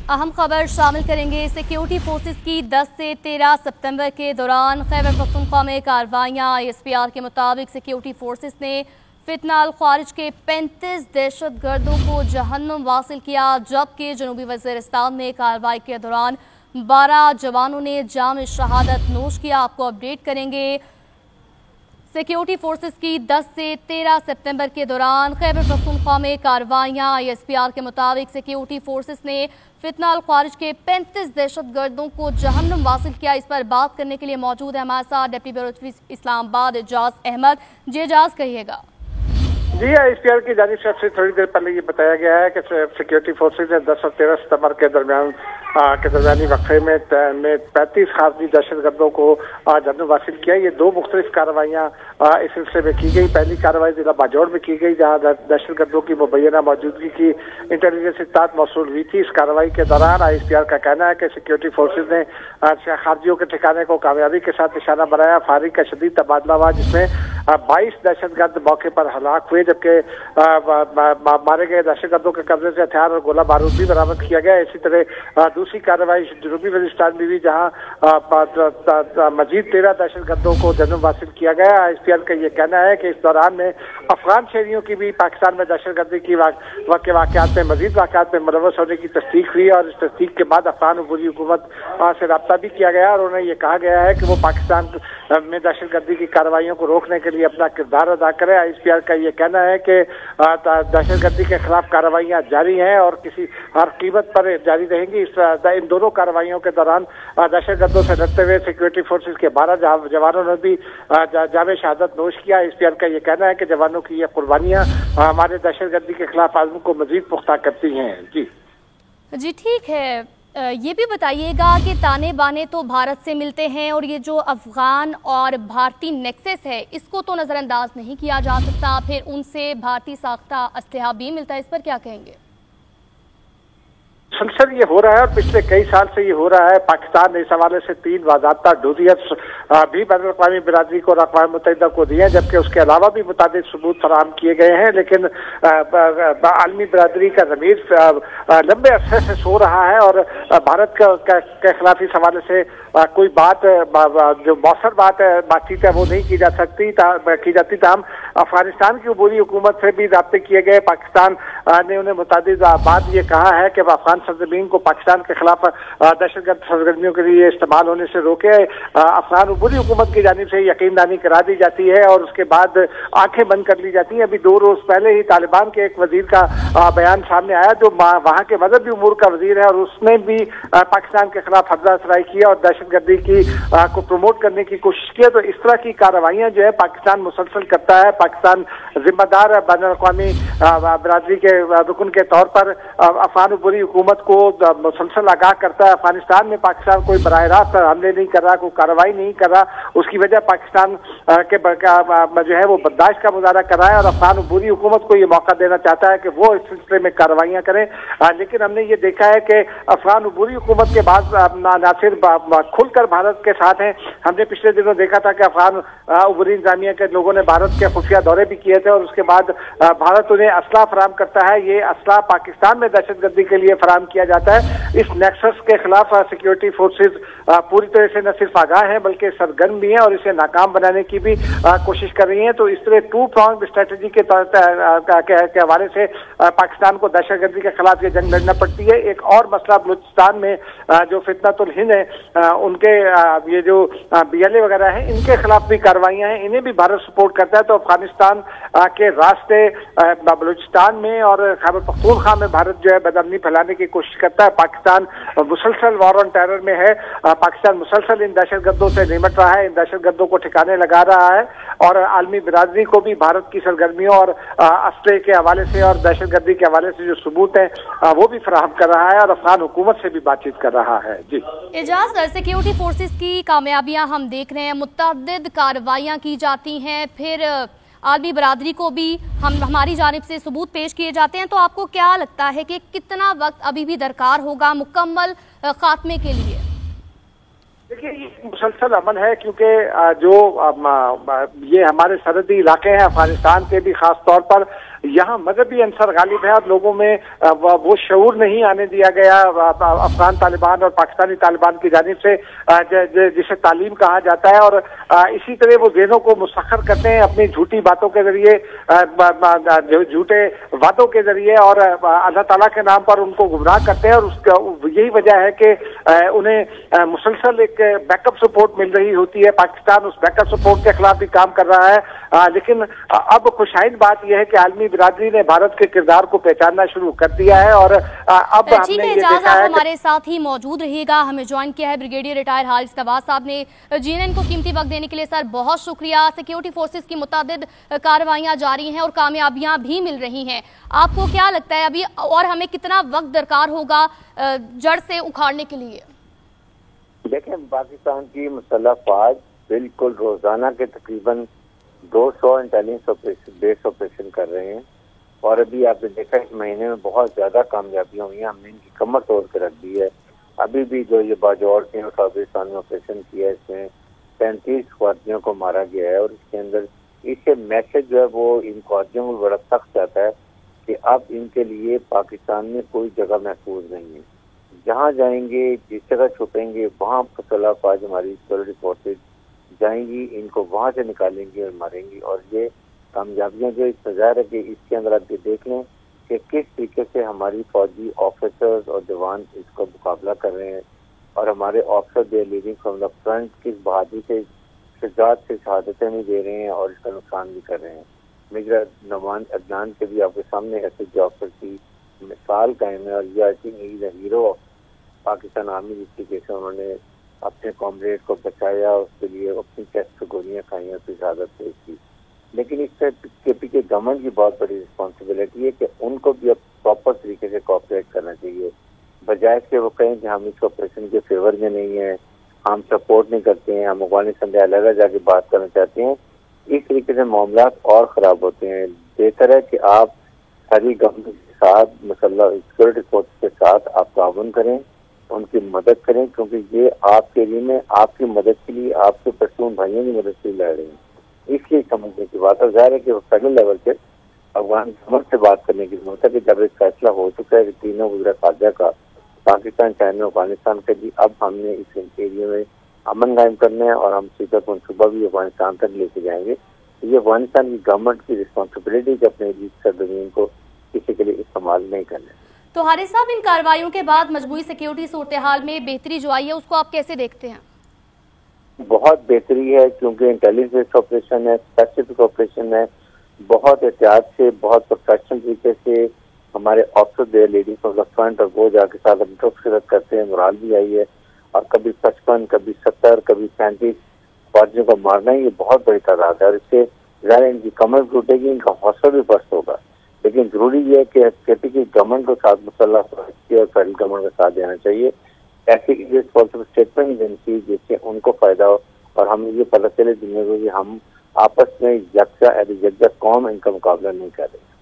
अहम खबर शामिल करेंगे। सिक्योरिटी फोर्सेस की 10 से 13 सितंबर के दौरान खैबर पख्तूनख्वा में कार्रवाइयाँ। ISPR के मुताबिक सिक्योरिटी फोर्सेस ने फितना अल ख्वारिज के 35 दहशत गर्दों को जहन्नुम वासिल किया, जबकि जनूबी वज़ीरिस्तान में कार्रवाई के दौरान 12 जवानों ने जाम शहादत नोश किया। आपको अपडेट करेंगे। सिक्योरिटी फोर्सेस की 10 से 13 सितंबर के दौरान खैबर पख्तूनख्वा में कार्रवाइयाँ। ISPR के मुताबिक सिक्योरिटी फोर्सेस ने फितना अल ख्वारिज के 35 दहशत गर्दों को जहन्नुम वासिल किया। इस पर बात करने के लिए मौजूद है हमारे साथ deputy bureau chief Islamabad Ejaz Ahmad. Ji Ejaz, कहिएगा। जी, ISPR की जानिब से थोड़ी देर पहले ये बताया गया है कि सिक्योरिटी फोर्सेज ने 10 और 13 सितंबर के दरमियानी वक्फे में 35 खारजी दहशतगर्दों को जहन्नुम वासिल किया। ये दो मुख्तलिफ कार्रवाइयाँ इस सिलसिले में की गई। पहली कार्रवाई जिला बाजौड़ में की गई, जहाँ दहशतगर्दों की मुबैना मौजूदगी की इंटेलिजेंस इत्तलात मौसूल हुई थी। इस कार्रवाई के दौरान ISPR का कहना है कि सिक्योरिटी फोर्सेज ने खारजियों के ठिकाने को कामयाबी के साथ निशाना बनाया। फायरिंग का शदीद तबादला हुआ, जिसमें 22 दहशतगर्द मौके पर हलाक हुए, जबकि मारे गए दहशतगर्दों के कब्जे से हथियार और गोला बारूद भी बरामद किया गया। इसी तरह दूसरी कार्रवाई जनूबी वज़ीरिस्तान में भी, जहां मजीद 13 दहशतगर्दों को जहन्नुम वासिल किया गया। ISPR का ये कहना है कि इस दौरान में अफगान शहरियों की भी पाकिस्तान में दहशतगर्दी की वाक़यात में मजीद वाक़यात में मुलव्वस होने की तस्दीक हुई, और इस तस्दीक के बाद अफगान अबूरी हुकूमत से रब्ता भी किया गया और उन्हें यह कहा गया है कि वो पाकिस्तान में दहशतगर्दी की कार्रवाइयों को रोकने के लिए अपना किरदार अदा करे। ISPR का ये कहना है कि दहशतगर्दी के खिलाफ कार्रवाइयाँ जारी हैं और किसी हर कीमत पर जारी रहेंगी। इन दोनों कार्रवाइयों के दौरान दहशतगर्दों से लड़ते हुए सिक्योरिटी फोर्सेज के 12 जवानों ने भी जाम शहादत नोश किया। ISPR का ये कहना है कि जवानों की ये कुर्बानियाँ हमारे दहशतगर्दी के खिलाफ आज़म को मजीद पुख्ता करती हैं। जी ठीक है, ये भी बताइएगा कि ताने बाने तो भारत से मिलते हैं, और ये जो अफगान और भारतीय नेक्सस है, इसको तो नज़रअंदाज नहीं किया जा सकता। फिर उनसे भारतीय साख्ता असलहा भी मिलता है, इस पर क्या कहेंगे? मुसलसल ये हो रहा है और पिछले कई साल से ये हो रहा है। पाकिस्तान ने इस हवाले से 3 बाज़ाब्ता डोजियर्स भी बैनुल-अक़वामी बिरादरी को और अक़वाम मुत्तहिदा को दिए हैं, जबकि उसके अलावा भी मुताबिक सबूत फराहम किए गए हैं। लेकिन आलमी बिरादरी का ज़मीर लंबे अरसे से सो रहा है और भारत के खिलाफ इस हवाले से कोई बात जो मौसर बातचीत है वो नहीं की जाती। ताहम अफगानिस्तान की अबूरी हुकूमत से भी राब्ते किए गए। पाकिस्तान ने उन्हें मुतादिद बात ये कहा है कि अफगान सरजमीन को पाकिस्तान के खिलाफ दहशतगर्द सरगर्मियों के लिए इस्तेमाल होने से रोके। अफगान अबूरी हुकूमत की जानिब से यकीनदानी करा दी जाती है और उसके बाद आंखें बंद कर ली जाती हैं। अभी 2 रोज पहले ही तालिबान के एक वजीर का बयान सामने आया, जो वहाँ के मजहबी उमूर का वजीर है, और उसने भी पाकिस्तान के खिलाफ हर्जा सराई किया और दहशतगर्दी को प्रमोट करने की कोशिश की। तो इस तरह की कार्रवाइयाँ जो है पाकिस्तान मुसलसल करता है। पाकिस्तान जिम्मेदार बैनुल-अक़वामी बिरादरी के रुकन के तौर पर अफगान अबूरी हुकूमत को मुसलसल आगाह करता है। अफगानिस्तान में पाकिस्तान कोई बराह रास्त हमले नहीं कर रहा, कोई कार्रवाई नहीं कर रहा। उसकी वजह पाकिस्तान के जो है वो बर्दाश्त का मुजाहरा कर रहा है और अफगान अबूरी हुकूमत को ये मौका देना चाहता है कि वो इस सिलसिले में कार्रवाइयाँ करें। लेकिन हमने ये देखा है कि अफगान अबूरी हुकूमत के बाद ना सिर्फ खुलकर भारत के साथ हैं। हमने पिछले दिनों देखा था कि अफगान अबूरी इंतजामिया के लोगों ने भारत के खुफिया दौरे भी किए थे और उसके बाद भारत उन्हें असला फराहम करता है। ये असला पाकिस्तान में दहशतगर्दी के लिए फराहम किया जाता है। इस नेक्सस के खिलाफ सिक्योरिटी फोर्सेज पूरी तरह से न सिर्फ आगाह हैं बल्कि सरगर्म भी हैं और इसे नाकाम बनाने की भी कोशिश कर रही हैं। तो इस तरह 2 pronged स्ट्रेटजी के हवाले से पाकिस्तान को दहशतगर्दी के खिलाफ ये जंग लड़ना पड़ती है। एक और मसला बलूचिस्तान में जो फितनतुल हिंद है, उनके ये जो BLA वगैरह है, इनके खिलाफ भी कार्रवाइयाँ हैं, इन्हें भी भारत सपोर्ट करता है। तो अफगानिस्तान के रास्ते बलूचिस्तान में और खैबर पख्तूनख्वा में भारत जो है बदअमनी फैलाने की कोशिश करता है। पाकिस्तान मुसलसल वॉर ऑन टेरर में है। पाकिस्तान मुसलसल इन दहशतगर्दों से निमट रहा है, इन दहशतगर्दों को ठिकाने लगा रहा है और आलमी बिरादरी को भी भारत की सरगर्मियों और असले के हवाले से और दहशतगर्दी के हवाले से जो सबूत है वो भी फराहम कर रहा है और अफगान हुकूमत से भी बातचीत कर रहा है। जी एजाज, सिक्योरिटी फोर्सेस की कामयाबियां हम देख रहे हैं, मुतअद्दिद कार्रवाइयां की जाती हैं, फिर आलमी बिरादरी को भी हमारी जानिब से सबूत पेश किए जाते हैं। तो आपको क्या लगता है कि कितना वक्त अभी भी दरकार होगा मुकम्मल खात्मे के लिए? देखिए, ये मुसलसल अमन है क्योंकि जो ये हमारे सरहदी इलाके हैं अफगानिस्तान के भी खास तौर पर, यहाँ मजहबी अंसर गालिब है और लोगों में वो शऊर नहीं आने दिया गया अफगान तालिबान और पाकिस्तानी तालिबान की जानिब से, जिसे तालीम कहा जाता है। और इसी तरह वो ज़हनों को मुसख्खर करते हैं अपनी झूठी बातों के जरिए, झूठे वादों के जरिए, और अल्लाह ताला के नाम पर उनको गुमराह करते हैं। और उसका यही वजह है कि उन्हें मुसलसल एक बैकअप सपोर्ट मिल रही होती है। पाकिस्तान उस बैकअप सपोर्ट के खिलाफ भी काम कर रहा है। लेकिन अब खुशाइन बात यह है कि आलमी बिरादरी ने भारत के किरदार को पहचानना शुरू कर दिया है। और अब हमने ये देखा है, हमारे साथ ही मौजूद रहिएगा। हमें ज्वाइन किया है ब्रिगेडियर रिटायर हारिस नवाज साहब ने। जीएनएन को कीमती वक्त देने के लिए सर बहुत शुक्रिया। सिक्योरिटी फोर्सेस की मुतअद्दिद कार्रवाइयां जारी हैं और कामयाबियां भी मिल रही हैं। आपको क्या लगता है अभी और हमें कितना वक्त दरकार होगा जड़ से उखाड़ने के लिए? देखें, पाकिस्तान की मुसल्लह फौज बिल्कुल रोजाना के तकरीबन 200 इंटेलिजेंस बेस ऑपरेशन कर रहे हैं। और अभी आपने देखा इस महीने में बहुत ज्यादा कामयाबियां हुई हैं। हमने इनकी कमर तोड़ के रख दी है। अभी भी जो ये बाजौर के अफगानिस्तान में ऑपरेशन किया है, इसमें 35 फौजियों को मारा गया है। और इसके अंदर इससे मैसेज जो है वो इन फौजियों को बड़ा सख्त आता है कि अब इनके लिए पाकिस्तान में कोई जगह महफूज नहीं है। जहाँ जाएंगे, जिस जगह छुपेंगे, वहाँ मुसल्लह फौज हमारी सिक्योरिटी फोर्सेज जाएंगी, इनको वहाँ से निकालेंगी और मारेंगी। और ये कामयाबियाँ जो इसमें ज़ाहिर है कि इसके अंदर आप ये देख लें कि किस तरीके से हमारी फौजी ऑफिसर्स और जवान इसको मुकाबला कर रहे हैं। और हमारे officer they leading from the front किस बहादुरी से, शिजात से शहादतें भी दे रहे हैं और इसका नुकसान भी कर रहे हैं। मेजर नवान अदनान के भी आपके सामने ऐसे ऑफिसर की मिसाल कायम है। और ये I think is the hero of Pakistan army, जिस तरीके से उन्होंने अपने कॉमरेड को बचाया, उसके लिए अपनी चेस्ट पे गोलियां खाई, उसकी शहादत पेश की। लेकिन इससे के पीछे गवर्नमेंट की बहुत बड़ी रिस्पॉन्सिबिलिटी है कि उनको भी अब प्रॉपर तरीके से कोऑपरेट करना चाहिए, बजाय कि वो कहें कि हम इस ऑपरेशन के फेवर में नहीं है, हम सपोर्ट नहीं करते हैं, हम अफगानिस्तान से अलग जाके बात करना चाहते हैं। इस तरीके से मामला और ख़राब होते हैं। बेहतर है कि आप सारी गवर्नमेंट के साथ, मुसल्लह सिक्योरिटी फोर्स के साथ आप ताउन करें, उनकी मदद करें, क्योंकि ये आपके लिए में आपकी मदद के लिए, आपके पश्तून भाइयों की मदद के लिए लड़ रहे हैं। इसलिए समझने की बात है। ज़ाहिर है कि फेडरल लेवल पे अफगान गवर्नमेंट से बात करने की जरूरत है कि जब एक फैसला हो चुका है कि तीनों गुजरा काजा का, पाकिस्तान, चाइना, अफगानिस्तान के भी, अब हमने इस एरिया में अमन कायम करना है और हम सीधा मनसूबा भी अफगानिस्तान तक लेके जाएंगे। ये अफगानिस्तान की गवर्नमेंट की रिस्पॉन्सिबिलिटी है अपने सरजमीन को किसी के लिए इस्तेमाल नहीं करना। तो हारिस साहब, इन कार्रवाइयों के बाद मजबूरी सिक्योरिटी सूरत हाल में बेहतरी जो आई है उसको आप कैसे देखते हैं? बहुत बेहतरी है, क्योंकि इंटेलिजेंस ऑपरेशन है, स्पेसिफिक ऑपरेशन है। बहुत एहतियात से, बहुत प्रोफेशनल तरीके से हमारे officer they leading from the front, और वो जाके साथ हम करते हैं। मोराल भी आई है। और कभी 55, कभी 70, कभी 35 फौजियों को मारना ही ये बहुत बड़ी तादाद है। और इससे ज़्यादा इनकी कमर टूटेगी, इनका हौसला भी पस्त होगा। लेकिन जरूरी है कि केपी की गवर्नमेंट को साथ मुसल्लह फौज और फेडरल गवर्नमेंट का साथ देना चाहिए। ऐसी स्टेटमेंट देनी चाहिए जिससे उनको फायदा हो और हमें ये पता चले दुनिया को कि हम आपस में यकजा कौम इनका मुकाबला नहीं कर रहे।